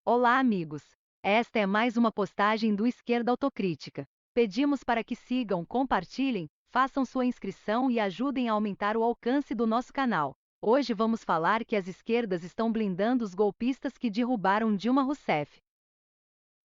Olá, amigos! Esta é mais uma postagem do Esquerda Autocrítica. Pedimos para que sigam, compartilhem, façam sua inscrição e ajudem a aumentar o alcance do nosso canal. Hoje vamos falar que as esquerdas estão blindando os golpistas que derrubaram Dilma Rousseff.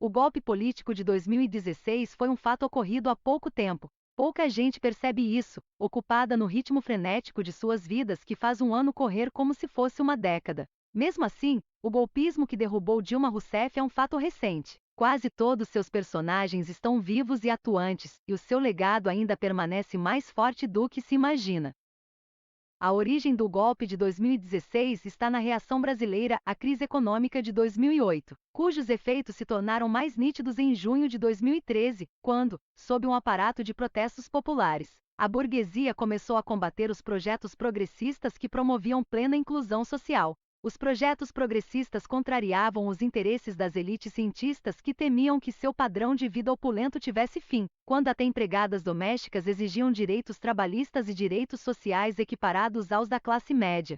O golpe político de 2016 foi um fato ocorrido há pouco tempo. Pouca gente percebe isso, ocupada no ritmo frenético de suas vidas que faz um ano correr como se fosse uma década. Mesmo assim, o golpismo que derrubou Dilma Rousseff é um fato recente. Quase todos seus personagens estão vivos e atuantes, e o seu legado ainda permanece mais forte do que se imagina. A origem do golpe de 2016 está na reação brasileira à crise econômica de 2008, cujos efeitos se tornaram mais nítidos em junho de 2013, quando, sob um aparato de protestos populares, a burguesia começou a combater os projetos progressistas que promoviam plena inclusão social. Os projetos progressistas contrariavam os interesses das elites cientistas que temiam que seu padrão de vida opulento tivesse fim, quando até empregadas domésticas exigiam direitos trabalhistas e direitos sociais equiparados aos da classe média.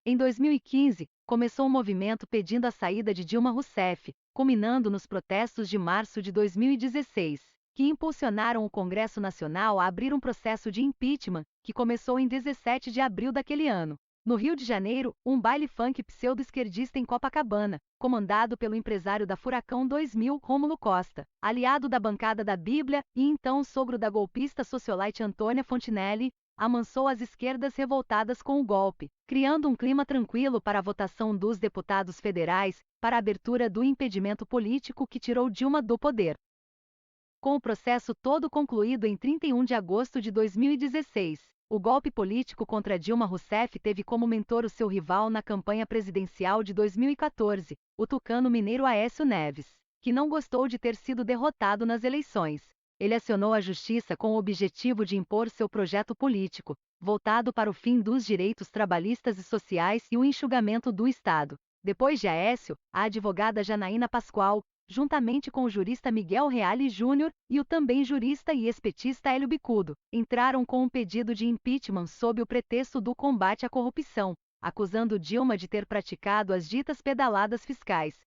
Em 2015, começou um movimento pedindo a saída de Dilma Rousseff, culminando nos protestos de março de 2016, que impulsionaram o Congresso Nacional a abrir um processo de impeachment, que começou em 17 de abril daquele ano. No Rio de Janeiro, um baile funk pseudo-esquerdista em Copacabana, comandado pelo empresário da Furacão 2000, Rômulo Costa, aliado da bancada da Bíblia e então sogro da golpista socialite Antônia Fontinelli, amansou as esquerdas revoltadas com o golpe, criando um clima tranquilo para a votação dos deputados federais, para a abertura do impedimento político que tirou Dilma do poder. Com o processo todo concluído em 31 de agosto de 2016, o golpe político contra Dilma Rousseff teve como mentor o seu rival na campanha presidencial de 2014, o tucano mineiro Aécio Neves, que não gostou de ter sido derrotado nas eleições. Ele acionou a justiça com o objetivo de impor seu projeto político, voltado para o fim dos direitos trabalhistas e sociais e o enxugamento do Estado. Depois de Aécio, a advogada Janaína Pascoal, juntamente com o jurista Miguel Reale Júnior e o também jurista e ex-petista Hélio Bicudo, entraram com um pedido de impeachment sob o pretexto do combate à corrupção, acusando Dilma de ter praticado as ditas pedaladas fiscais.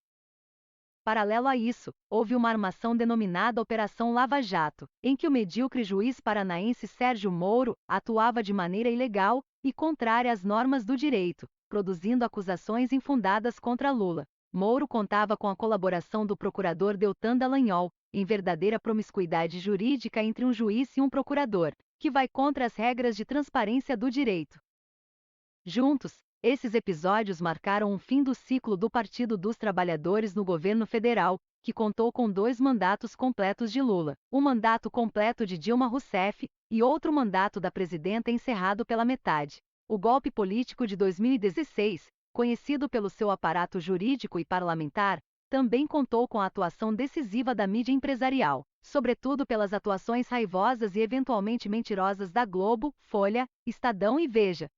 Paralelo a isso, houve uma armação denominada Operação Lava Jato, em que o medíocre juiz paranaense Sérgio Moro atuava de maneira ilegal e contrária às normas do direito, produzindo acusações infundadas contra Lula. Moro contava com a colaboração do procurador Deltan Dallagnol, em verdadeira promiscuidade jurídica entre um juiz e um procurador, que vai contra as regras de transparência do direito. Juntos, esses episódios marcaram um fim do ciclo do Partido dos Trabalhadores no governo federal, que contou com 2 mandatos completos de Lula, um mandato completo de Dilma Rousseff e outro mandato da presidenta encerrado pela metade. O golpe político de 2016, conhecido pelo seu aparato jurídico e parlamentar, também contou com a atuação decisiva da mídia empresarial, sobretudo pelas atuações raivosas e eventualmente mentirosas da Globo, Folha, Estadão e Veja.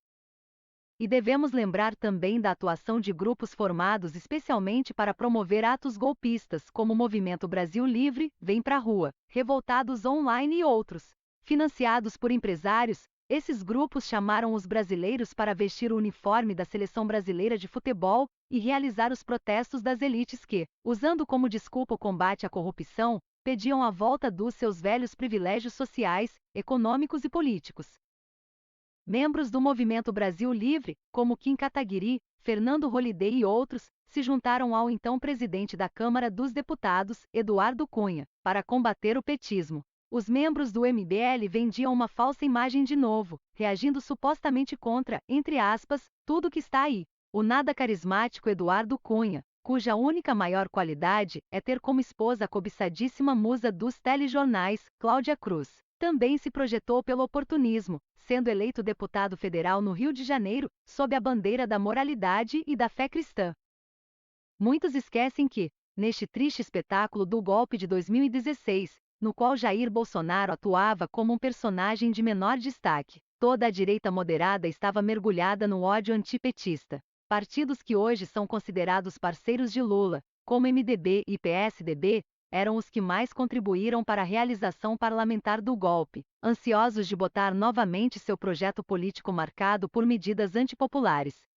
E devemos lembrar também da atuação de grupos formados especialmente para promover atos golpistas, como o Movimento Brasil Livre, Vem Pra Rua, Revoltados Online e outros. Financiados por empresários, esses grupos chamaram os brasileiros para vestir o uniforme da Seleção Brasileira de Futebol e realizar os protestos das elites que, usando como desculpa o combate à corrupção, pediam a volta dos seus velhos privilégios sociais, econômicos e políticos. Membros do Movimento Brasil Livre, como Kim Kataguiri, Fernando Holliday e outros, se juntaram ao então presidente da Câmara dos Deputados, Eduardo Cunha, para combater o petismo. Os membros do MBL vendiam uma falsa imagem de novo, reagindo supostamente contra, entre aspas, tudo que está aí. O nada carismático Eduardo Cunha, cuja única maior qualidade é ter como esposa a cobiçadíssima musa dos telejornais, Cláudia Cruz, também se projetou pelo oportunismo, sendo eleito deputado federal no Rio de Janeiro, sob a bandeira da moralidade e da fé cristã. Muitos esquecem que, neste triste espetáculo do golpe de 2016, no qual Jair Bolsonaro atuava como um personagem de menor destaque, toda a direita moderada estava mergulhada no ódio antipetista. Partidos que hoje são considerados parceiros de Lula, como MDB e PSDB, eram os que mais contribuíram para a realização parlamentar do golpe, ansiosos de botar novamente seu projeto político marcado por medidas antipopulares.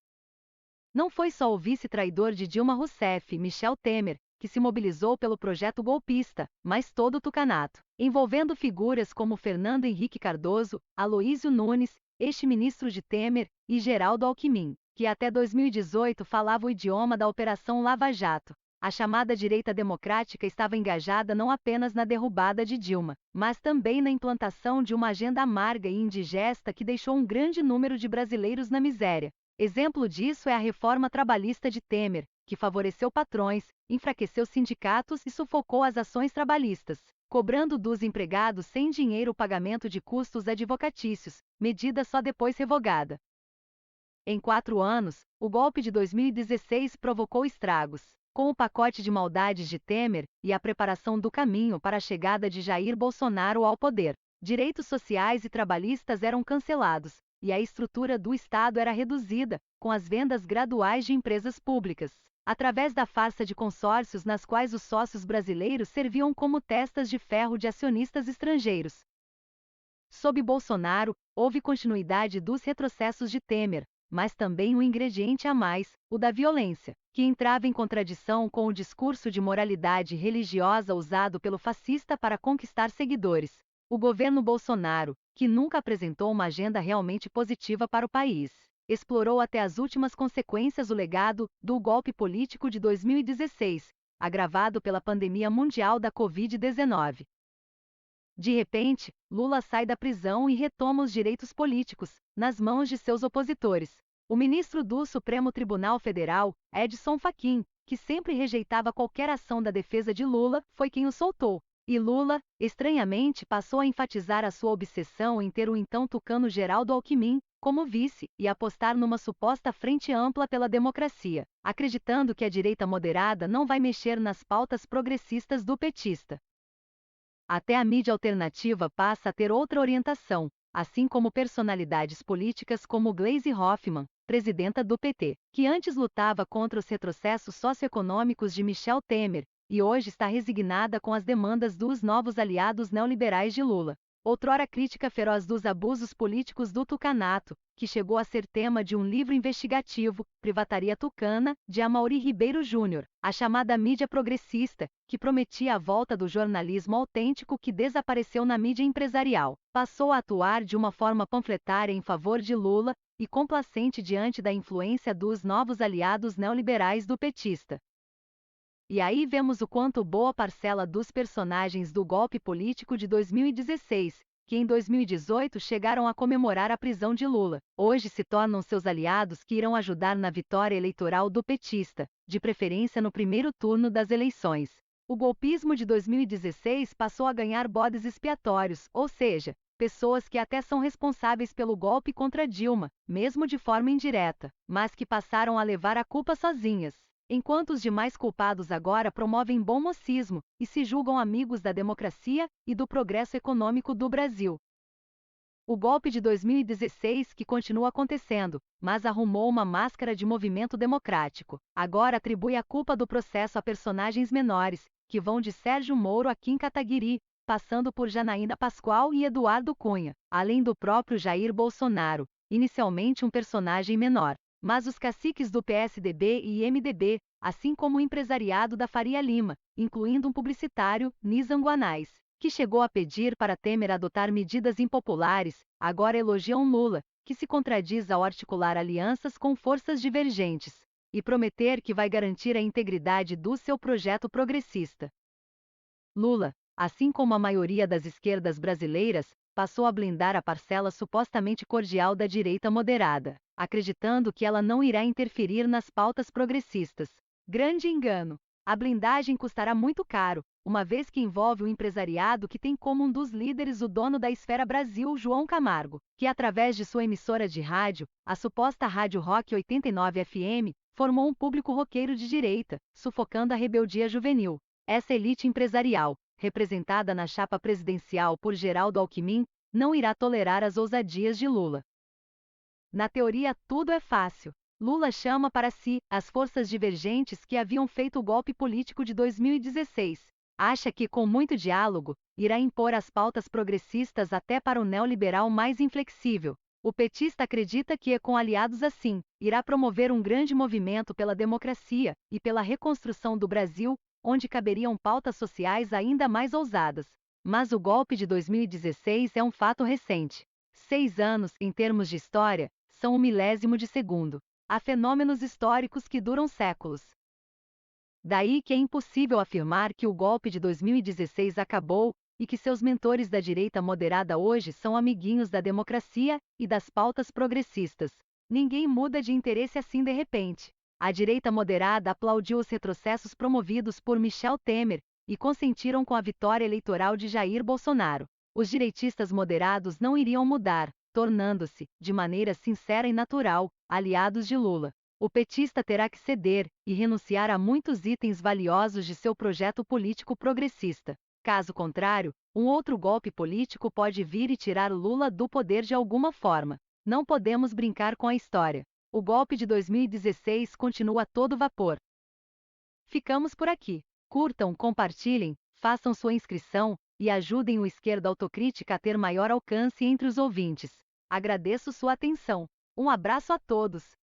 Não foi só o vice-traidor de Dilma Rousseff, Michel Temer, que se mobilizou pelo projeto golpista, mas todo o tucanato, envolvendo figuras como Fernando Henrique Cardoso, Aloísio Nunes, ex-ministro de Temer, e Geraldo Alckmin, que até 2018 falava o idioma da Operação Lava Jato. A chamada direita democrática estava engajada não apenas na derrubada de Dilma, mas também na implantação de uma agenda amarga e indigesta que deixou um grande número de brasileiros na miséria. Exemplo disso é a reforma trabalhista de Temer, que favoreceu patrões, enfraqueceu sindicatos e sufocou as ações trabalhistas, cobrando dos empregados sem dinheiro o pagamento de custos advocatícios, medida só depois revogada. Em 4 anos, o golpe de 2016 provocou estragos. Com o pacote de maldades de Temer e a preparação do caminho para a chegada de Jair Bolsonaro ao poder, direitos sociais e trabalhistas eram cancelados, e a estrutura do Estado era reduzida, com as vendas graduais de empresas públicas, através da farsa de consórcios nas quais os sócios brasileiros serviam como testas de ferro de acionistas estrangeiros. Sob Bolsonaro, houve continuidade dos retrocessos de Temer, mas também um ingrediente a mais, o da violência, que entrava em contradição com o discurso de moralidade religiosa usado pelo fascista para conquistar seguidores. O governo Bolsonaro, que nunca apresentou uma agenda realmente positiva para o país, explorou até as últimas consequências o legado do golpe político de 2016, agravado pela pandemia mundial da Covid-19. De repente, Lula sai da prisão e retoma os direitos políticos, nas mãos de seus opositores. O ministro do Supremo Tribunal Federal, Edson Fachin, que sempre rejeitava qualquer ação da defesa de Lula, foi quem o soltou. E Lula, estranhamente, passou a enfatizar a sua obsessão em ter o então tucano Geraldo Alckmin como vice e apostar numa suposta frente ampla pela democracia, acreditando que a direita moderada não vai mexer nas pautas progressistas do petista. Até a mídia alternativa passa a ter outra orientação, assim como personalidades políticas como Gleisi Hoffmann, presidenta do PT, que antes lutava contra os retrocessos socioeconômicos de Michel Temer, e hoje está resignada com as demandas dos novos aliados neoliberais de Lula. Outrora crítica feroz dos abusos políticos do tucanato, que chegou a ser tema de um livro investigativo, Privataria Tucana, de Amaury Ribeiro Júnior, a chamada mídia progressista, que prometia a volta do jornalismo autêntico que desapareceu na mídia empresarial, passou a atuar de uma forma panfletária em favor de Lula e complacente diante da influência dos novos aliados neoliberais do petista. E aí vemos o quanto boa parcela dos personagens do golpe político de 2016, que em 2018 chegaram a comemorar a prisão de Lula, hoje se tornam seus aliados que irão ajudar na vitória eleitoral do petista, de preferência no primeiro turno das eleições. O golpismo de 2016 passou a ganhar bodes expiatórios, ou seja, pessoas que até são responsáveis pelo golpe contra Dilma, mesmo de forma indireta, mas que passaram a levar a culpa sozinhas. Enquanto os demais culpados agora promovem bom mocismo e se julgam amigos da democracia e do progresso econômico do Brasil. O golpe de 2016 que continua acontecendo, mas arrumou uma máscara de movimento democrático. Agora atribui a culpa do processo a personagens menores, que vão de Sérgio Moro a Kim Kataguiri, passando por Janaína Pascoal e Eduardo Cunha, além do próprio Jair Bolsonaro, inicialmente um personagem menor. Mas os caciques do PSDB e MDB, assim como o empresariado da Faria Lima, incluindo um publicitário, Nizam Guanais, que chegou a pedir para Temer adotar medidas impopulares, agora elogiam Lula, que se contradiz ao articular alianças com forças divergentes, e prometer que vai garantir a integridade do seu projeto progressista. Lula, assim como a maioria das esquerdas brasileiras, passou a blindar a parcela supostamente cordial da direita moderada, acreditando que ela não irá interferir nas pautas progressistas. Grande engano! A blindagem custará muito caro, uma vez que envolve o empresariado que tem como um dos líderes o dono da Esfera Brasil, João Camargo, que através de sua emissora de rádio, a suposta Rádio Rock 89 FM, formou um público roqueiro de direita, sufocando a rebeldia juvenil. Essa elite empresarial, representada na chapa presidencial por Geraldo Alckmin, não irá tolerar as ousadias de Lula. Na teoria, tudo é fácil. Lula chama para si as forças divergentes que haviam feito o golpe político de 2016. Acha que, com muito diálogo, irá impor as pautas progressistas até para o neoliberal mais inflexível, O petista acredita que, com aliados assim, irá promover um grande movimento pela democracia e pela reconstrução do Brasil, onde caberiam pautas sociais ainda mais ousadas. Mas o golpe de 2016 é um fato recente. 6 anos, em termos de história, são um milésimo de segundo. Há fenômenos históricos que duram séculos. Daí que é impossível afirmar que o golpe de 2016 acabou e que seus mentores da direita moderada hoje são amiguinhos da democracia e das pautas progressistas. Ninguém muda de interesse assim de repente. A direita moderada aplaudiu os retrocessos promovidos por Michel Temer e consentiram com a vitória eleitoral de Jair Bolsonaro. Os direitistas moderados não iriam mudar, tornando-se, de maneira sincera e natural, aliados de Lula. O petista terá que ceder e renunciar a muitos itens valiosos de seu projeto político progressista. Caso contrário, um outro golpe político pode vir e tirar Lula do poder de alguma forma. Não podemos brincar com a história. O golpe de 2016 continua a todo vapor. Ficamos por aqui. Curtam, compartilhem, façam sua inscrição e ajudem o Esquerda Autocrítica a ter maior alcance entre os ouvintes. Agradeço sua atenção. Um abraço a todos.